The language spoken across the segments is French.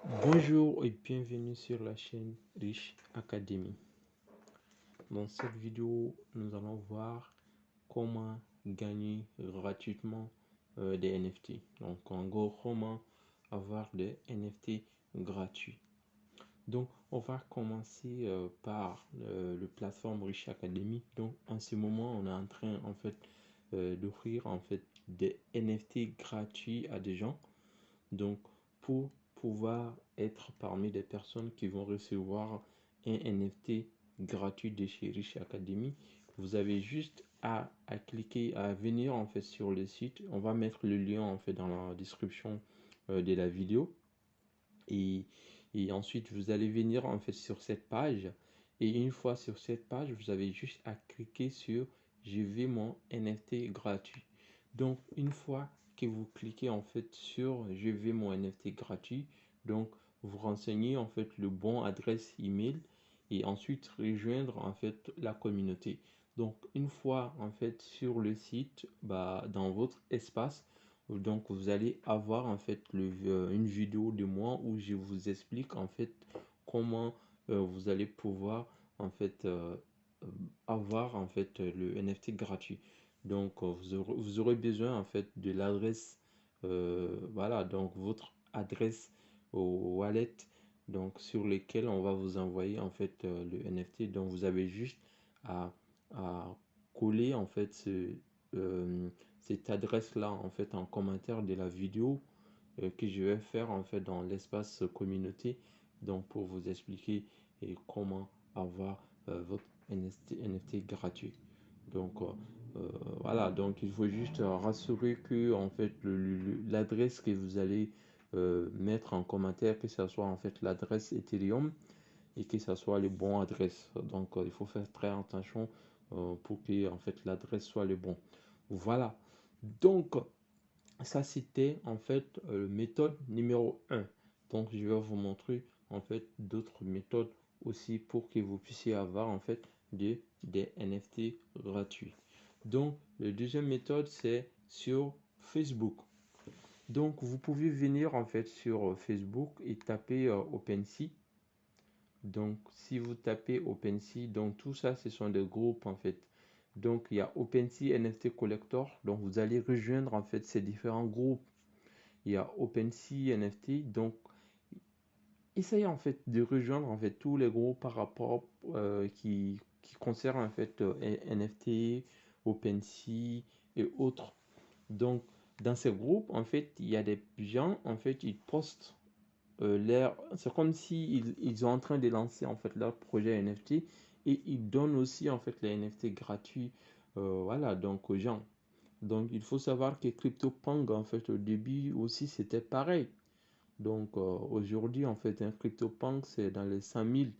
Bonjour et bienvenue sur la chaîne Riche Academy. Dans cette vidéo, nous allons voir comment gagner gratuitement des NFT. Donc en gros, comment avoir des NFT gratuits. Donc on va commencer par le plateforme Riche Academy. Donc en ce moment, on est en train d'offrir des NFT gratuits à des gens. Donc, pour pouvoir être parmi les personnes qui vont recevoir un NFT gratuit de chez Rich Academy, vous avez juste à cliquer, à venir sur le site. On va mettre le lien dans la description de la vidéo. Et, et ensuite, vous allez venir sur cette page. Et une fois sur cette page, vous avez juste à cliquer sur je veux mon NFT gratuit. Donc, une fois que vous cliquez sur je veux mon NFT gratuit, donc vous renseignez le bon adresse email et ensuite rejoindre la communauté. Donc, une fois sur le site, dans votre espace, donc vous allez avoir une vidéo de moi où je vous explique comment vous allez pouvoir en fait euh, avoir le NFT gratuit. Donc vous aurez besoin de l'adresse, voilà, donc votre adresse au wallet, donc sur lesquels on va vous envoyer le NFT. Donc vous avez juste à, à coller euh, cette adresse là en commentaire de la vidéo que je vais faire dans l'espace communauté, donc pour vous expliquer comment avoir votre NFT gratuit. Donc voilà, donc il faut juste rassurer que l'adresse que vous allez mettre en commentaire, que ce soit l'adresse Ethereum et que ce soit les bonnes adresses. Donc il faut faire très attention pour que l'adresse soit le bon. Voilà. Donc ça c'était méthode numéro un. Donc je vais vous montrer d'autres méthodes aussi pour que vous puissiez avoir des NFT gratuits. Donc la deuxième méthode c'est sur Facebook. Donc vous pouvez venir sur Facebook et taper OpenSea. Donc si vous tapez OpenSea, donc tout ça ce sont des groupes Donc il y a OpenSea NFT Collector, donc vous allez rejoindre ces différents groupes. Il y a OpenSea NFT, donc essayez de rejoindre tous les groupes par rapport qui concernent NFT, OpenSea et autres. Donc dans ces groupes il y a des gens ils postent c'est comme si ils sont en train de lancer leur projet NFT et ils donnent aussi les NFT gratuits voilà donc aux gens. Donc il faut savoir que CryptoPunk au début aussi c'était pareil. Donc aujourd'hui un CryptoPunk c'est dans les 100 000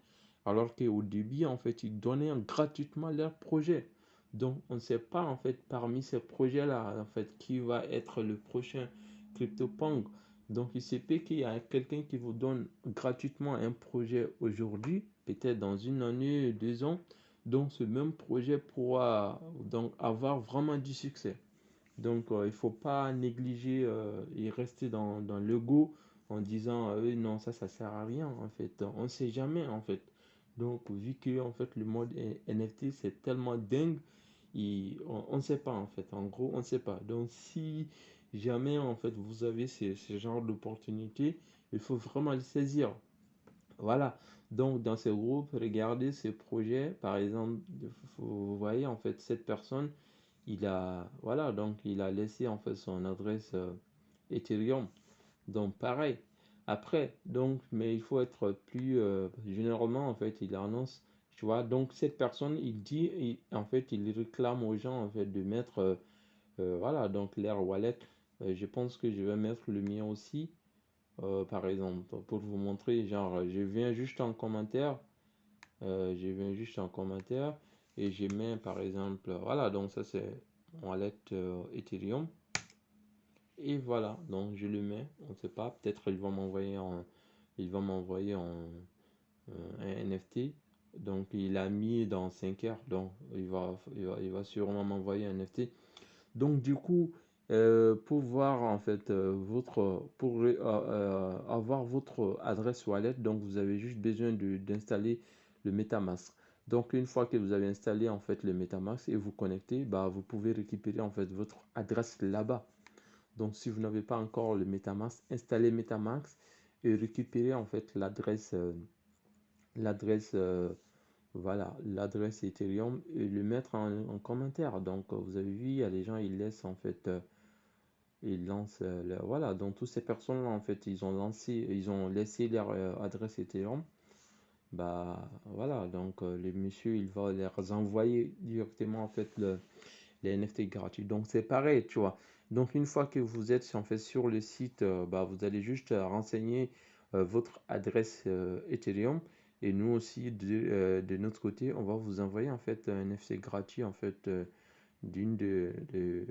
alors qu'au début ils donnaient gratuitement leur projet. Donc on ne sait pas parmi ces projets là qui va être le prochain CryptoPunk. Donc il se peut qu'il y a quelqu'un qui vous donne gratuitement un projet aujourd'hui, peut-être dans une année, 2 ans. Donc ce même projet pourra donc avoir vraiment du succès. Donc, il ne faut pas négliger et rester dans l'ego en disant non, ça sert à rien en fait. On ne sait jamais en fait. Donc, vu que le mode NFT c'est tellement dingue, on ne sait pas en fait. En gros, on ne sait pas. Donc, si jamais vous avez ce genre d'opportunité, il faut vraiment le saisir. Voilà. Donc, dans ce groupe, regardez ce projet. Par exemple, vous voyez cette personne voilà, donc il a laissé son adresse Ethereum. Donc pareil. Après, donc, mais il faut être plus généralement il annonce, tu vois. Donc cette personne, il réclame aux gens de mettre, voilà, donc leur wallet. Je pense que je vais mettre le mien aussi, par exemple, pour vous montrer. Genre, je viens juste en commentaire et je mets par exemple, voilà, donc ça c'est mon wallet Ethereum. Et voilà, donc je le mets, on ne sait pas, peut-être il va m'envoyer un NFT. Donc il a mis dans 5 heures, donc il va sûrement m'envoyer un NFT. Donc du coup, pour voir en fait avoir votre adresse wallet, donc vous avez juste besoin d'installer le MetaMask. Donc une fois que vous avez installé en fait le MetaMask et vous connectez, bah, vous pouvez récupérer en fait votre adresse là-bas. Donc si vous n'avez pas encore le MetaMask, installez MetaMask et récupérez en fait l'adresse voilà, l'adresse Ethereum et le mettre en commentaire. Donc vous avez vu, il y a des gens, ils laissent en fait ils lancent voilà, donc toutes ces personnes là en fait ils ont laissé leur adresse Ethereum. Bah voilà, donc les messieurs il va leur envoyer directement en fait les NFT gratuits. Donc c'est pareil, tu vois. Donc une fois que vous êtes en fait sur le site, bah, vous allez juste renseigner votre adresse Ethereum et nous aussi de notre côté on va vous envoyer en fait un NFT gratuit en fait d'une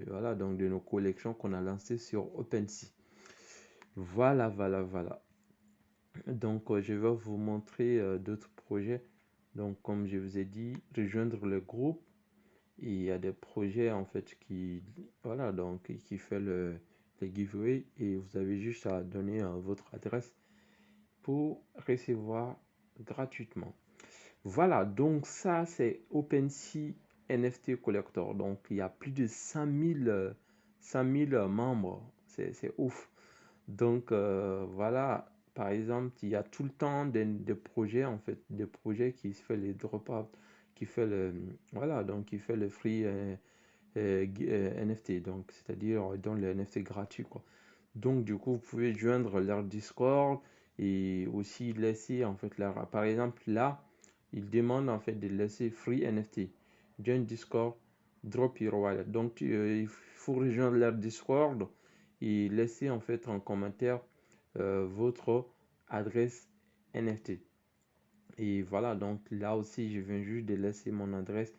voilà, donc de nos collections qu'on a lancées sur OpenSea. Voilà. Donc, je vais vous montrer d'autres projets. Donc, comme je vous ai dit, rejoindre le groupe. Et il y a des projets en fait voilà, donc qui fait les giveaways et vous avez juste à donner votre adresse pour recevoir gratuitement. Voilà, donc ça c'est OpenSea NFT Collector. Donc il y a plus de 5000 membres. C'est ouf. Donc voilà, par exemple, il y a tout le temps des projets en fait, des projets qui fait les drop-out, qui fait le voilà, donc qui fait le free NFT. Donc c'est-à-dire dans le NFT gratuit quoi. Donc du coup, vous pouvez joindre leur Discord et aussi laisser en fait leur par exemple là ils demandent en fait de laisser free NFT. Join Discord, drop your wallet. Donc il faut rejoindre leur Discord et laisser en fait en commentaire votre adresse NFT. Et voilà, donc là aussi je viens juste de laisser mon adresse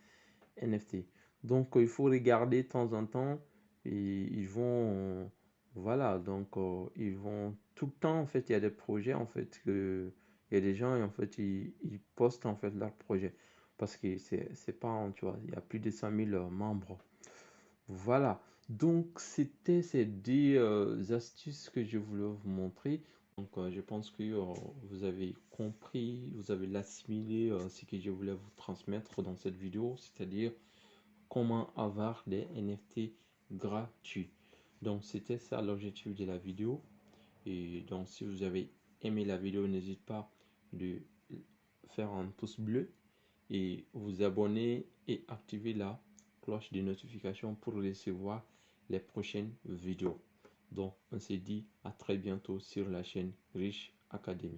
NFT. Donc il faut regarder de temps en temps et ils vont voilà, donc ils vont tout le temps en fait, il y a des projets en fait que il y a des gens en fait ils postent en fait leurs projets parce que c'est pas tu vois, il y a plus de 100 000 membres. Voilà. Donc c'était ces deux astuces que je voulais vous montrer. Donc je pense que vous avez compris, vous avez assimilé ce que je voulais vous transmettre dans cette vidéo, c'est-à-dire comment avoir des NFT gratuits. Donc c'était ça l'objectif de la vidéo. Et donc si vous avez aimé la vidéo, n'hésitez pas de faire un pouce bleu et vous abonner et activer la cloche de notification pour recevoir les prochaines vidéos. Donc on se dit à très bientôt sur la chaîne Riche Academy.